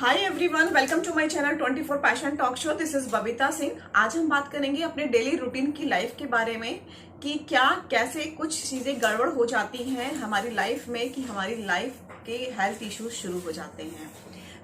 Hi everyone, welcome to my channel 24 passion talk show. This is Babita Singh. आज हम बात करेंगे अपने डेली रूटीन की लाइफ के बारे में कि क्या कैसे कुछ चीजें गड़बड़ हो जाती हैं हमारी लाइफ में कि हमारी लाइफ के हेल्थ इश्यूज शुरू हो जाते हैं।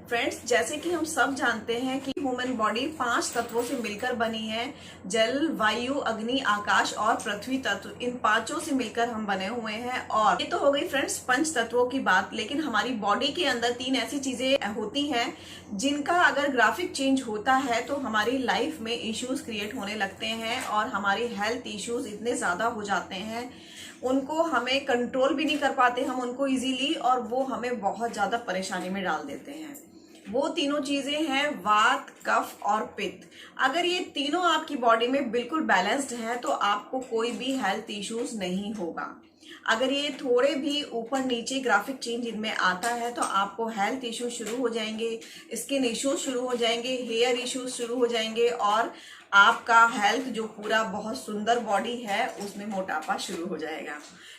फ्रेंड्स, जैसे कि हम सब जानते हैं कि ह्यूमन बॉडी 5 तत्वों से मिलकर बनी है। जल, वायु, अग्नि, आकाश और पृथ्वी तत्व, इन पांचों से मिलकर हम बने हुए हैं। और ये तो हो गई फ्रेंड्स पंच तत्वों की बात, लेकिन हमारी बॉडी के अंदर 3 ऐसी चीजें होती हैं जिनका अगर ग्राफिक चेंज होता है तो हमारी लाइफ में इश्यूज क्रिएट होने लगते हैं और हमारी हेल्थ इश्यूज इतने ज्यादा हो जाते हैं, उनको हमें कंट्रोल भी नहीं कर पाते हम उनको इजीली, और वो हमें बहुत ज्यादा परेशानी में डाल देते हैं। वो तीनों चीजें हैं वात, कफ और पित्त। अगर ये तीनों आपकी बॉडी में बिल्कुल बैलेंस्ड है तो आपको कोई भी हेल्थ इश्यूज नहीं होगा। अगर ये थोड़े भी ऊपर नीचे ग्राफिक चेंज इनमें आता है तो आपको हेल्थ इश्यूज शुरू हो जाएंगे, स्किन इश्यूज शुरू हो जाएंगे, हेयर इश्यूज शुरू हो जाएंगे और आपका हेल्थ जो पूरा बहुत सुंदर बॉडी है उसमें मोटापा शुरू हो जाएगा।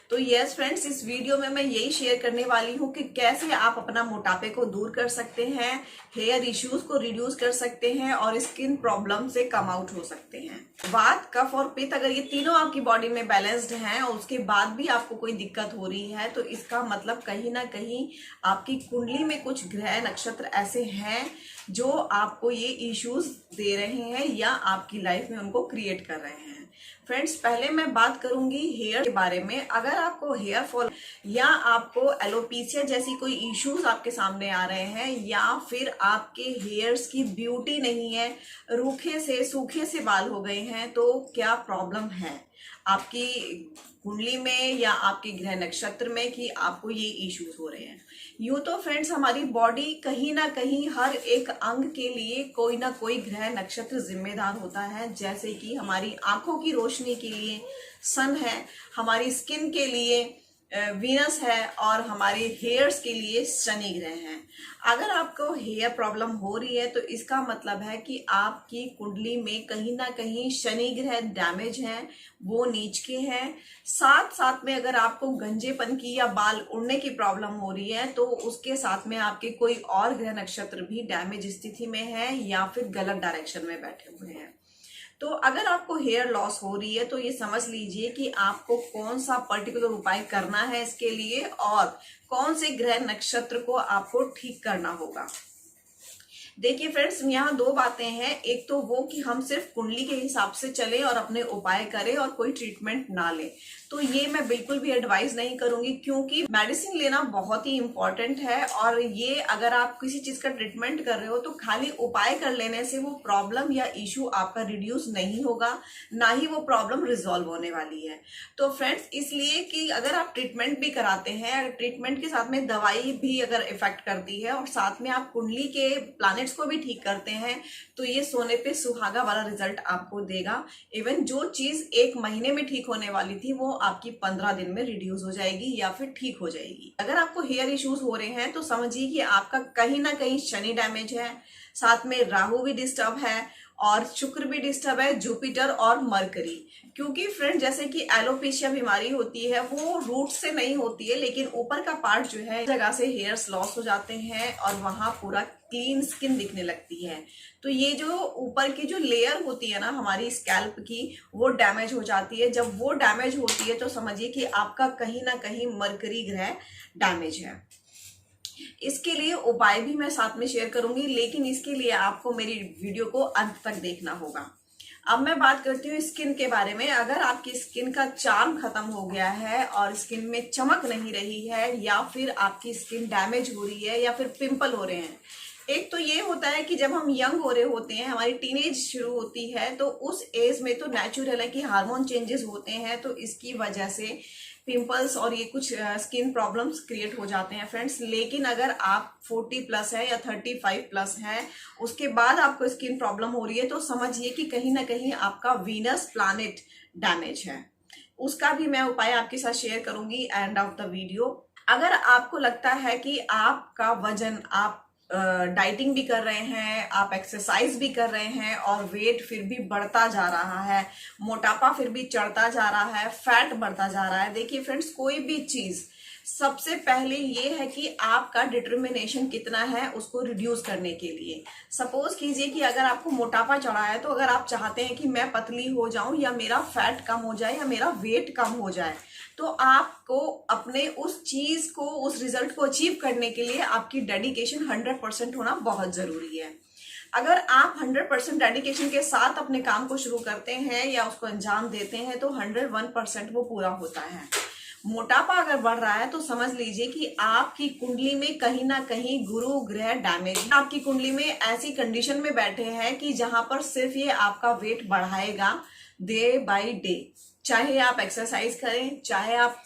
तो यस फ्रेंड्स, इस वीडियो में मैं यही शेयर करने वाली हूँ कि कैसे आप अपना मोटापे को दूर कर सकते हैं, हेयर इश्यूज को रिड्यूस कर सकते हैं और स्किन प्रॉब्लम से कम आउट हो सकते हैं। वात, कफ और पित्त, अगर ये तीनों आपकी बॉडी में बैलेंस्ड हैं और उसके बाद भी आपको कोई दिक्कत हो रही है तो इसका मतलब कहीं ना कहीं आपकी कुंडली में कुछ ग्रह नक्षत्र ऐसे हैं जो आपको ये इश्यूज दे रहे हैं या आपकी लाइफ में उनको क्रिएट कर रहे हैं। फ्रेंड्स, पहले मैं बात करूंगी हेयर के बारे में। अगर आपको हेयर फॉल या आपको एलोपेशिया जैसी कोई इश्यूज आपके सामने आ रहे हैं या फिर आपके हेयर्स की ब्यूटी नहीं है, रूखे से सूखे से बाल हो गए हैं, तो क्या प्रॉब्लम है आपकी कुंडली में या आपके ग्रह नक्षत्र में कि आपको ये इश्यूज हो रहे हैं। यूं तो फ्रेंड्स, हमारी बॉडी कहीं ना कहीं हर एक अंग के लिए कोई ना कोई ग्रह नक्षत्र जिम्मेदार होता है। जैसे कि हमारी आंखों की रोशनी के लिए सन है, हमारी स्किन के लिए वीनस है और हमारे हेयर्स के लिए शनि ग्रह हैं। अगर आपको हेयर प्रॉब्लम हो रही है तो इसका मतलब है कि आपकी कुंडली में कहीं ना कहीं शनि ग्रह डैमेज हैं, वो नीच के हैं। साथ साथ में अगर आपको गंजेपन की या बाल उड़ने की प्रॉब्लम हो रही है तो उसके साथ में आपके कोई और ग्रह नक्षत्र भी डैमेज स्थिति में है या फिर गलत डायरेक्शन में बैठे हुए हैं। तो अगर आपको हेयर लॉस हो रही है तो ये समझ लीजिए कि आपको कौन सा पर्टिकुलर उपाय करना है इसके लिए और कौन से ग्रह नक्षत्र को आपको ठीक करना होगा। देखिए फ्रेंड्स, यहाँ 2 बातें हैं। एक तो वो कि हम सिर्फ कुंडली के हिसाब से चलें और अपने उपाय करें और कोई ट्रीटमेंट ना लें, तो ये मैं बिल्कुल भी एडवाइस नहीं करूंगी क्योंकि मेडिसिन लेना बहुत ही इंपॉर्टेंट है। और ये अगर आप किसी चीज का ट्रीटमेंट कर रहे हो तो खाली उपाय कर लेने से वो प्रॉब्लम या इश्यू आपका रिड्यूस नहीं होगा, ना ही वो प्रॉब्लम रिजॉल्व होने वाली है। तो फ्रेंड्स, इसलिए कि अगर आप ट्रीटमेंट भी कराते हैं, ट्रीटमेंट के साथ में दवाई भी अगर इफेक्ट करती है और साथ में आप कुंडली के प्लानेट्स को भी ठीक करते हैं तो ये सोने पे सुहागा वाला रिजल्ट आपको देगा। इवन जो चीज 1 महीने में ठीक होने वाली थी वो आपकी 15 दिन में रिड्यूस हो जाएगी या फिर ठीक हो जाएगी। अगर आपको हेयर इश्यूज हो रहे हैं तो समझिए कि आपका कहीं ना कहीं शनि डैमेज है, साथ में राहु भी डिस्टर्ब है और शुक्र भी डिस्टर्ब है, जुपिटर और मरकरी। क्योंकि फ्रेंड, जैसे कि एलोपेशिया बीमारी होती है वो रूट से नहीं होती है, लेकिन ऊपर का पार्ट जो है जगह से हेयर्स लॉस हो जाते हैं और वहां पूरा क्लीन स्किन दिखने लगती है। तो ये जो ऊपर की जो लेयर होती है ना हमारी स्कैल्प की, वो डैमेज हो जाती है। जब वो डैमेज होती है तो समझिए कि आपका कहीं ना कहीं मरकरी ग्रह डैमेज है। इसके लिए उपाय भी मैं साथ में शेयर करूंगी, लेकिन इसके लिए आपको मेरी वीडियो को अंत तक देखना होगा। अब मैं बात करती हूँ स्किन के बारे में। अगर आपकी स्किन का चार्म खत्म हो गया है और स्किन में चमक नहीं रही है या फिर आपकी स्किन डैमेज हो रही है या फिर पिंपल हो रहे हैं। एक तो ये होता है कि जब हम यंग हो रहे होते हैं, हमारी टीनेज शुरू होती है, तो उस एज में तो नेचुरल है कि हार्मोन चेंजेस होते हैं, तो इसकी वजह से पिंपल्स और ये कुछ स्किन प्रॉब्लम्स क्रिएट हो जाते हैं फ्रेंड्स। लेकिन अगर आप 40 प्लस है या 35 प्लस है, उसके बाद आपको स्किन प्रॉब्लम हो रही है, तो समझिए कि कहीं ना कहीं आपका वीनस प्लैनेट डैमेज है। उसका भी मैं उपाय आपके साथ शेयर करूंगी एंड ऑफ द वीडियो। अगर आपको लगता है कि आपका वजन, आप डाइटिंग भी कर रहे हैं, आप एक्सरसाइज भी कर रहे हैं और वेट फिर भी बढ़ता जा रहा है, मोटापा फिर भी चढ़ता जा रहा है, फैट बढ़ता जा रहा है। देखिए फ्रेंड्स, कोई भी चीज सबसे पहले ये है कि आपका डिटर्मिनेशन कितना है उसको रिड्यूस करने के लिए। सपोज कीजिए कि अगर आपको मोटापा चढ़ा है, तो अगर आप चाहते हैं कि मैं पतली हो जाऊं या मेरा फैट कम हो जाए या मेरा वेट कम हो जाए, तो आपको अपने उस चीज को, उस रिजल्ट को अचीव करने के लिए आपकी डेडिकेशन 100% होना बहुत जरूरी है। अगर आप 100% डेडिकेशन के साथ अपने काम को शुरू करते हैं या उसको अंजाम देते हैं तो 101% वो पूरा होता है। मोटापा अगर बढ़ रहा है तो समझ लीजिए कि आपकी कुंडली में कहीं ना कहीं गुरु ग्रह डैमेज, आपकी कुंडली में ऐसी कंडीशन में बैठे हैं कि जहां पर सिर्फ ये आपका वेट बढ़ाएगा डे बाय डे, चाहे आप एक्सरसाइज करें, चाहे आप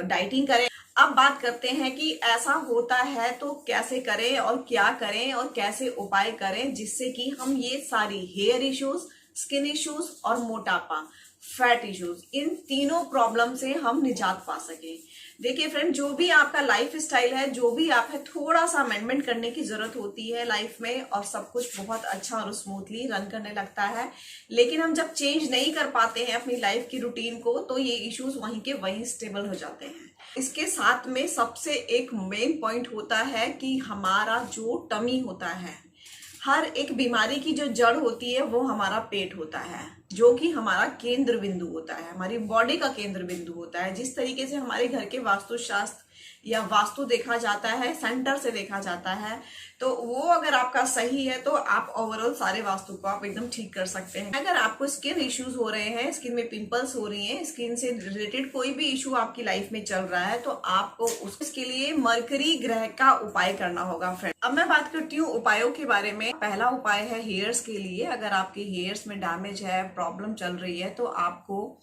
डाइटिंग करें। अब बात करते हैं कि ऐसा होता है तो कैसे करें और क्या करें और कैसे उपाय करें जिससे कि हम ये सारी हेयर इश्यूज, स्किन इश्यूज और मोटापा, फैट इश्यूज, इन तीनों प्रॉब्लम से हम निजात पा सके। देखिए फ्रेंड, जो भी आपका लाइफ स्टाइल है, जो भी आप है, थोड़ा सा अमेंडमेंट करने की जरूरत होती है लाइफ में और सब कुछ बहुत अच्छा और स्मूथली रन करने लगता है। लेकिन हम जब चेंज नहीं कर पाते हैं अपनी लाइफ की रूटीन को तो ये इश्यूज वहीं के वहीं स्टेबल हो जाते हैं। इसके साथ में सबसे एक मेन पॉइंट होता है कि हमारा जो टमी होता है, हर एक बीमारी की जो जड़ होती है वो हमारा पेट होता है, जो कि हमारा केंद्र बिंदु होता है, हमारी बॉडी का केंद्र बिंदु होता है। जिस तरीके से हमारे घर के वास्तुशास्त्र या वास्तु देखा जाता है, सेंटर से देखा जाता है, तो वो अगर आपका सही है तो आप ओवरऑल सारे वास्तु को आप एकदम ठीक कर सकते हैं। अगर आपको स्किन इश्यूज हो रहे हैं, स्किन में पिंपल्स हो रही हैं, स्किन से रिलेटेड कोई भी इशू आपकी लाइफ में चल रहा है, तो आपको उसके लिए मरकरी ग्रह का उपाय करना होगा फ्रेंड। अब मैं बात करती हूँ उपायों के बारे में। पहला उपाय है हेयर्स के लिए। अगर आपके हेयर्स में डैमेज है, प्रॉब्लम चल रही है, तो आपको,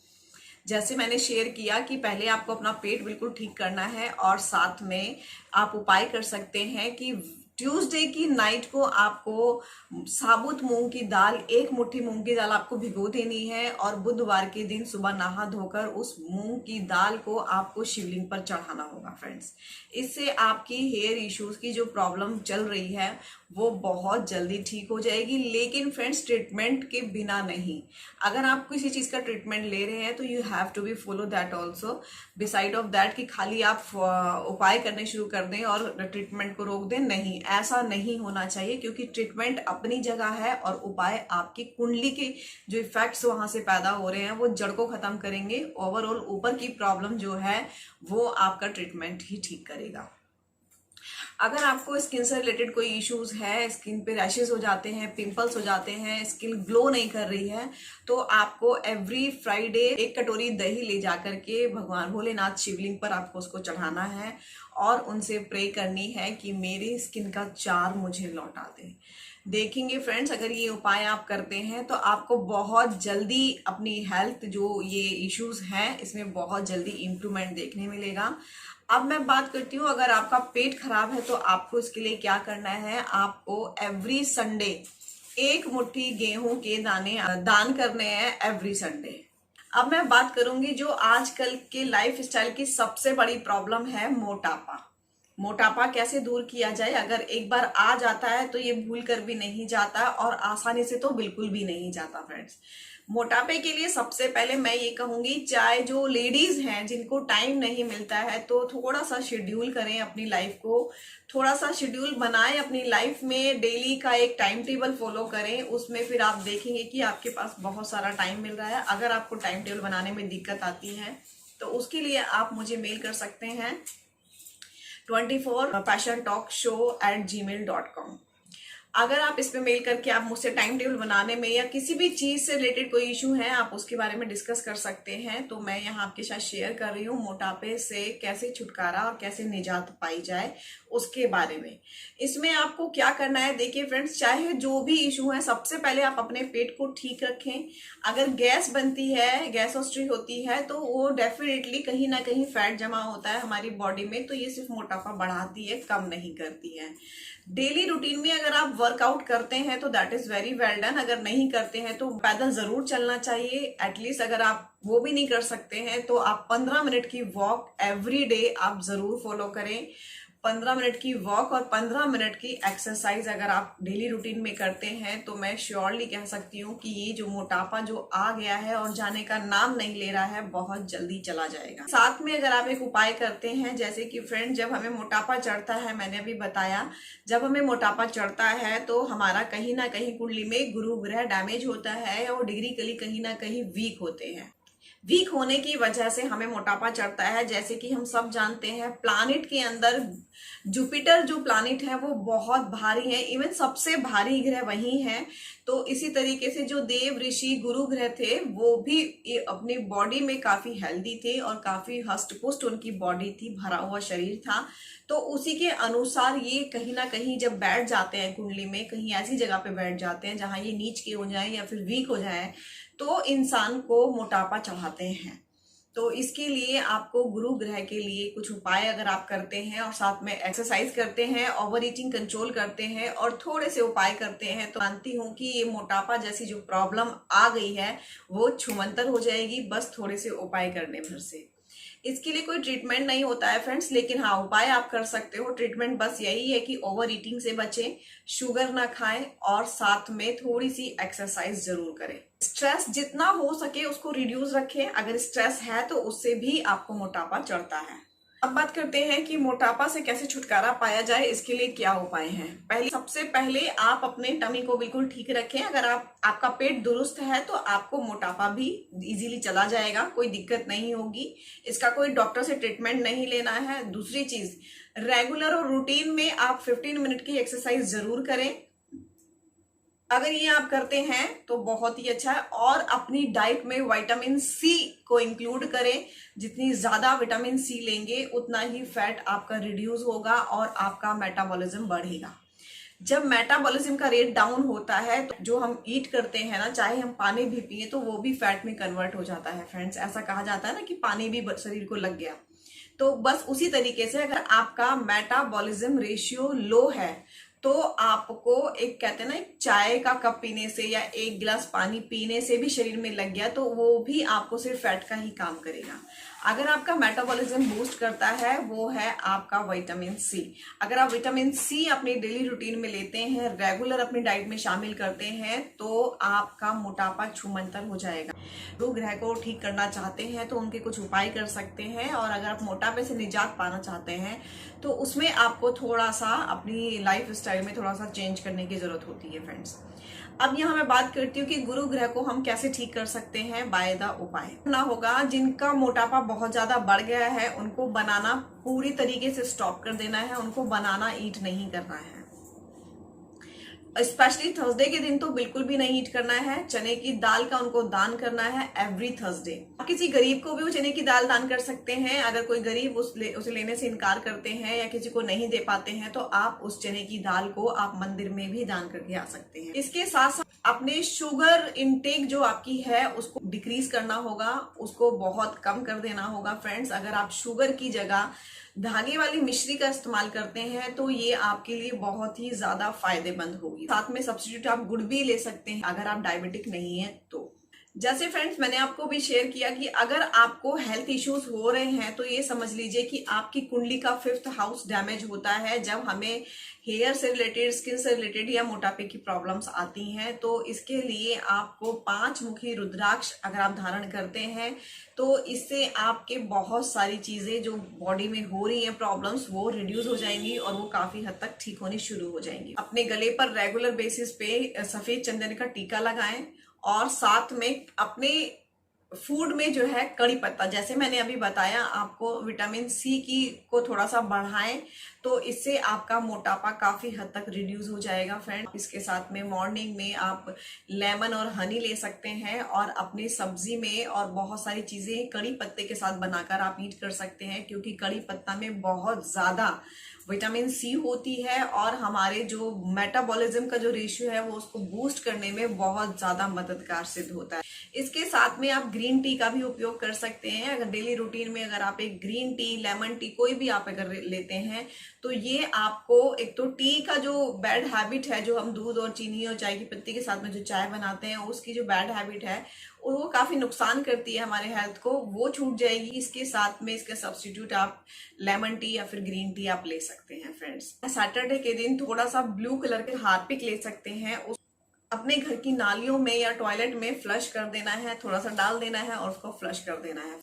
जैसे मैंने शेयर किया कि पहले आपको अपना पेट बिल्कुल ठीक करना है और साथ में आप उपाय कर सकते हैं कि ट्यूसडे की नाइट को आपको साबुत मूंग की दाल, 1 मुट्ठी मूंग की दाल आपको भिगो देनी है और बुधवार के दिन सुबह नहा धोकर उस मूंग की दाल को आपको शिवलिंग पर चढ़ाना होगा फ्रेंड्स। इससे आपकी हेयर इश्यूज की जो प्रॉब्लम चल रही है वो बहुत जल्दी ठीक हो जाएगी। लेकिन फ्रेंड्स, ट्रीटमेंट के बिना नहीं। अगर आप किसी चीज का ट्रीटमेंट ले रहे हैं तो you have to be follow that also. Beside of that कि खाली आप उपाय करने शुरू कर दें और ट्रीटमेंट को रोक दें, नहीं, ऐसा नहीं होना चाहिए। क्योंकि ट्रीटमेंट अपनी जगह है और उपाय आपकी कुंडली के जो इफेक्ट्स वहां से पैदा हो रहे हैं वो जड़ को खत्म करेंगे। ओवरऑल ऊपर की प्रॉब्लम जो है वो आपका ट्रीटमेंट ही ठीक करेगा। अगर आपको स्किन से रिलेटेड कोई इश्यूज है, स्किन पे रैशेस हो जाते हैं, पिंपल्स हो जाते हैं, स्किन ग्लो नहीं कर रही है, तो आपको एवरी फ्राइडे 1 कटोरी दही ले जाकर के भगवान भोलेनाथ शिवलिंग पर आपको उसको चढ़ाना है और उनसे प्रे करनी है कि मेरी स्किन का चार मुझे लौटा दे। देखेंगे फ्रेंड्स, अगर ये उपाय आप करते हैं तो आपको बहुत जल्दी अपनी हेल्थ, जो ये इश्यूज हैं, इसमें बहुत जल्दी इंप्रूवमेंट देखने मिलेगा। अब मैं बात करती हूँ, अगर आपका पेट खराब है तो आपको इसके लिए क्या करना है। आपको एवरी संडे 1 मुट्ठी गेहूं के दाने दान करने हैं एवरी संडे। अब मैं बात करूंगी जो आजकल के लाइफ स्टाइल की सबसे बड़ी प्रॉब्लम है, मोटापा। मोटापा कैसे दूर किया जाए। अगर एक बार आ जाता है तो ये भूल कर भी नहीं जाता और आसानी से तो बिल्कुल भी नहीं जाता फ्रेंड्स। मोटापे के लिए सबसे पहले मैं ये कहूंगी, चाहे जो लेडीज हैं जिनको टाइम नहीं मिलता है, तो थोड़ा सा शेड्यूल करें अपनी लाइफ को, थोड़ा सा शेड्यूल बनाएं अपनी लाइफ में, डेली का एक टाइम टेबल फॉलो करें। उसमें फिर आप देखेंगे कि आपके पास बहुत सारा टाइम मिल रहा है। अगर आपको टाइम टेबल बनाने में दिक्कत आती है तो उसके लिए आप मुझे मेल कर सकते हैं 24passiontalkshow@gmail.com। अगर आप इस पे मेल करके आप मुझसे टाइम टेबल बनाने में या किसी भी चीज से रिलेटेड कोई इशू है, आप उसके बारे में डिस्कस कर सकते हैं। तो मैं यहाँ आपके साथ शेयर कर रही हूँ मोटापे से कैसे छुटकारा और कैसे निजात पाई जाए उसके बारे में। इसमें आपको क्या करना है, देखिए फ्रेंड्स, चाहे जो भी इशू है, सबसे पहले आप अपने पेट को ठीक रखें। अगर गैस बनती है, गैसोस्ट्री होती है, तो वो डेफिनेटली कहीं ना कहीं फैट जमा होता है हमारी बॉडी में, तो ये सिर्फ मोटापा बढ़ाती है, कम नहीं करती है। डेली रूटीन में अगर आप वर्कआउट करते हैं तो that is very well done. अगर नहीं करते हैं तो पैदल जरूर चलना चाहिए एटलीस्ट। अगर आप वो भी नहीं कर सकते हैं तो आप 15 मिनट की वॉक एवरी डे आप जरूर फॉलो करें। 15 मिनट की वॉक और 15 मिनट की एक्सरसाइज अगर आप डेली रूटीन में करते हैं तो मैं श्योरली कह सकती हूँ कि ये जो मोटापा जो आ गया है और जाने का नाम नहीं ले रहा है, बहुत जल्दी चला जाएगा। साथ में अगर आप एक उपाय करते हैं, जैसे कि फ्रेंड जब हमें मोटापा चढ़ता है, मैंने अभी बताया, जब हमें मोटापा चढ़ता है तो हमारा कहीं ना कहीं कुंडली में गुरु ग्रह डैमेज होता है और डिग्री कहीं ना कहीं वीक होते हैं। वीक होने की वजह से हमें मोटापा चढ़ता है। जैसे कि हम सब जानते हैं, प्लानिट के अंदर जुपिटर जो प्लानिट है वो बहुत भारी है, इवन सबसे भारी ग्रह वही है। तो इसी तरीके से जो देव ऋषि गुरु ग्रह थे वो भी अपनी बॉडी में काफी हेल्दी थे और काफी हष्ट पुष्ट उनकी बॉडी थी, भरा हुआ शरीर था। तो उसी के अनुसार ये कहीं ना कहीं जब बैठ जाते हैं कुंडली में, कहीं ऐसी जगह पे बैठ जाते हैं जहां ये नीच के हो जाए या फिर वीक हो जाए, तो इंसान को मोटापा चढ़ाते हैं। तो इसके लिए आपको गुरु ग्रह के लिए कुछ उपाय अगर आप करते हैं और साथ में एक्सरसाइज करते हैं, ओवर ईटिंग कंट्रोल करते हैं और थोड़े से उपाय करते हैं, तो मानती हूँ कि ये मोटापा जैसी जो प्रॉब्लम आ गई है वो छूमंतर हो जाएगी, बस थोड़े से उपाय करने भर से। इसके लिए कोई ट्रीटमेंट नहीं होता है फ्रेंड्स, लेकिन हाँ उपाय आप कर सकते हो। ट्रीटमेंट बस यही है कि ओवर ईटिंग से बचें, शुगर ना खाएं और साथ में थोड़ी सी एक्सरसाइज जरूर करें। स्ट्रेस जितना हो सके उसको रिड्यूस रखें। अगर स्ट्रेस है तो उससे भी आपको मोटापा चढ़ता है। अब बात करते हैं कि मोटापा से कैसे छुटकारा पाया जाए, इसके लिए क्या उपाय हैं। सबसे पहले आप अपने टमी को बिल्कुल ठीक रखें। अगर आपका पेट दुरुस्त है तो आपको मोटापा भी इजीली चला जाएगा, कोई दिक्कत नहीं होगी। इसका कोई डॉक्टर से ट्रीटमेंट नहीं लेना है। दूसरी चीज, रेगुलर और रूटीन में आप 15 मिनट की एक्सरसाइज जरूर करें। अगर ये आप करते हैं तो बहुत ही अच्छा है। और अपनी डाइट में विटामिन सी को इंक्लूड करें। जितनी ज्यादा विटामिन सी लेंगे उतना ही फैट आपका रिड्यूस होगा और आपका मेटाबॉलिज्म बढ़ेगा। जब मेटाबॉलिज्म का रेट डाउन होता है तो जो हम ईट करते हैं ना, चाहे हम पानी भी पिए तो वो भी फैट में कन्वर्ट हो जाता है फ्रेंड्स। ऐसा कहा जाता है ना कि पानी भी शरीर को लग गया। तो बस उसी तरीके से अगर आपका मेटाबॉलिज्म रेशियो लो है तो आपको एक कहते हैं ना, एक चाय का कप पीने से या एक गिलास पानी पीने से भी शरीर में लग गया तो वो भी आपको सिर्फ फैट का ही काम करेगा। अगर आपका मेटाबॉलिज्म बूस्ट करता है वो है आपका विटामिन सी। अगर आप विटामिन सी अपनी डेली रूटीन में लेते हैं, रेगुलर अपनी डाइट में शामिल करते हैं, तो आपका मोटापा छूमंतर हो जाएगा। गुरु ग्रह को ठीक करना चाहते हैं तो उनके कुछ उपाय कर सकते हैं। और अगर आप मोटापे से निजात पाना चाहते हैं तो उसमें आपको थोड़ा सा अपनी लाइफ स्टाइल में थोड़ा सा चेंज करने की जरूरत होती है फ्रेंड्स। अब यहाँ मैं बात करती हूँ कि गुरु ग्रह को हम कैसे ठीक कर सकते हैं बाय द उपाय। ना होगा जिनका मोटापा बहुत ज्यादा बढ़ गया है उनको बनाना पूरी तरीके से स्टॉप कर देना है, उनको बनाना ईट नहीं करना है। स्पेशली थर्सडे के दिन तो बिल्कुल भी नहीं ईट करना है। चने की दाल का उनको दान करना है एवरी थर्सडे। किसी गरीब को भी वो चने की दाल दान कर सकते हैं। अगर कोई गरीब उसे लेने से इनकार करते हैं या किसी को नहीं दे पाते हैं तो आप उस चने की दाल को आप मंदिर में भी दान करके आ सकते हैं। इसके साथ साथ अपने शुगर इनटेक जो आपकी है उसको डिक्रीज करना होगा, उसको बहुत कम कर देना होगा फ्रेंड्स। अगर आप शुगर की जगह धागे वाली मिश्री का इस्तेमाल करते हैं तो ये आपके लिए बहुत ही ज्यादा फायदेमंद होगी। साथ में सब्स्टिट्यूट आप गुड़ भी ले सकते हैं अगर आप डायबिटिक नहीं है तो। जैसे फ्रेंड्स मैंने आपको भी शेयर किया कि अगर आपको हेल्थ इश्यूज हो रहे हैं तो ये समझ लीजिए कि आपकी कुंडली का 5th हाउस डैमेज होता है। जब हमें हेयर से रिलेटेड, स्किन से रिलेटेड या मोटापे की प्रॉब्लम्स आती हैं तो इसके लिए आपको 5 मुखी रुद्राक्ष अगर आप धारण करते हैं तो इससे आपके बहुत सारी चीजें जो बॉडी में हो रही हैं प्रॉब्लम्स वो रिड्यूस हो जाएंगी और वो काफी हद तक ठीक होनी शुरू हो जाएंगी। अपने गले पर रेगुलर बेसिस पे सफेद चंदन का टीका लगाएं और साथ में अपने फूड में जो है कड़ी पत्ता, जैसे मैंने अभी बताया आपको, विटामिन सी की को थोड़ा सा बढ़ाएं तो इससे आपका मोटापा काफी हद तक रिड्यूस हो जाएगा फ्रेंड। इसके साथ में मॉर्निंग में आप लेमन और हनी ले सकते हैं और अपनी सब्जी में और बहुत सारी चीजें कड़ी पत्ते के साथ बनाकर आप ईट कर सकते हैं, क्योंकि कड़ी पत्ता में बहुत ज्यादा विटामिन सी होती है और हमारे जो मेटाबॉलिज्म का जो रेशियो है वो उसको बूस्ट करने में बहुत ज्यादा मददगार सिद्ध होता है। इसके साथ में आप ग्रीन टी का भी उपयोग कर सकते हैं। अगर डेली रूटीन में अगर आप एक ग्रीन टी, लेमन टी कोई भी आप अगर लेते हैं तो ये आपको एक तो टी का जो बैड हैबिट है, जो हम दूध और चीनी और चाय की पत्ती के साथ में जो चाय बनाते हैं उसकी जो बैड हैबिट है वो काफी नुकसान करती है हमारे हेल्थ को, वो छूट जाएगी। इसके साथ में इसका सब्स्टिट्यूट आप लेमन टी या फिर ग्रीन टी आप ले सकते हैं। सकते हैं फ्रेंड्स। सैटरडे के दिन थोड़ा सा ब्लू कलर के हार्पिक ले सकते हैं, अपने घर की नालियों में या टॉयलेट में फ्लश कर देना है, थोड़ा सा डाल देना है और उसको फ्लश कर देना है।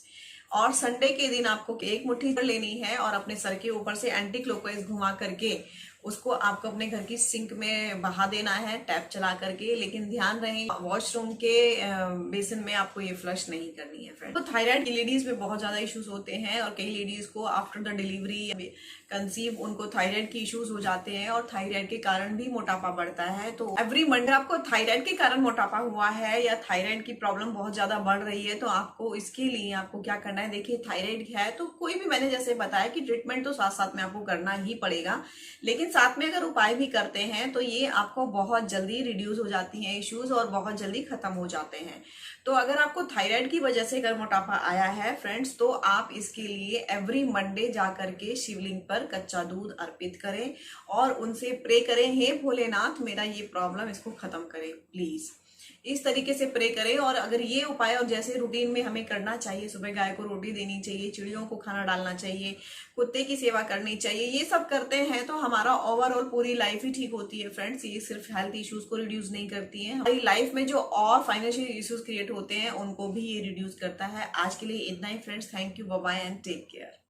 और संडे के दिन आपको एक मुट्ठी लेनी है और अपने सर के ऊपर से एंटी क्लॉकवाइज घुमा करके उसको आपको अपने घर की सिंक में बहा देना है टैप चला करके। लेकिन ध्यान रहे वॉशरूम के बेसिन में आपको ये फ्लश नहीं करनी है फ्रेंड। तो थायराइड की लेडीज में बहुत ज्यादा इश्यूज होते हैं और कई लेडीज को आफ्टर द डिलीवरी कंसीव उनको थायराइड की इश्यूज हो जाते हैं और थायराइड के कारण भी मोटापा बढ़ता है। तो एवरी मंडे आपको थायराइड के कारण मोटापा हुआ है या थायराइड की प्रॉब्लम बहुत ज्यादा बढ़ रही है, तो आपको इसके लिए आपको क्या करना है, देखिए थायराइड है तो कोई भी, मैंने जैसे बताया कि ट्रीटमेंट तो साथ साथ में आपको करना ही पड़ेगा, लेकिन साथ में अगर उपाय भी करते हैं तो ये आपको बहुत जल्दी रिड्यूस हो जाती हैं इश्यूज और बहुत जल्दी खत्म हो जाते हैं। तो अगर आपको थायराइड की वजह से अगर मोटापा आया है फ्रेंड्स, तो आप इसके लिए एवरी मंडे जा करके शिवलिंग पर कच्चा दूध अर्पित करें और उनसे प्रे करें, हे भोलेनाथ मेरा ये प्रॉब्लम इसको खत्म करें प्लीज। इस तरीके से प्रे करें। और अगर ये उपाय और जैसे रूटीन में हमें करना चाहिए, सुबह गाय को रोटी देनी चाहिए, चिड़ियों को खाना डालना चाहिए, कुत्ते की सेवा करनी चाहिए, ये सब करते हैं तो हमारा ओवरऑल पूरी लाइफ ही ठीक होती है फ्रेंड्स। ये सिर्फ हेल्थ इश्यूज को रिड्यूस नहीं करती है, हमारी लाइफ में जो और फाइनेंशियल इश्यूज क्रिएट होते हैं उनको भी ये रिड्यूस करता है। आज के लिए इतना ही friends, thank you, bye bye and take care.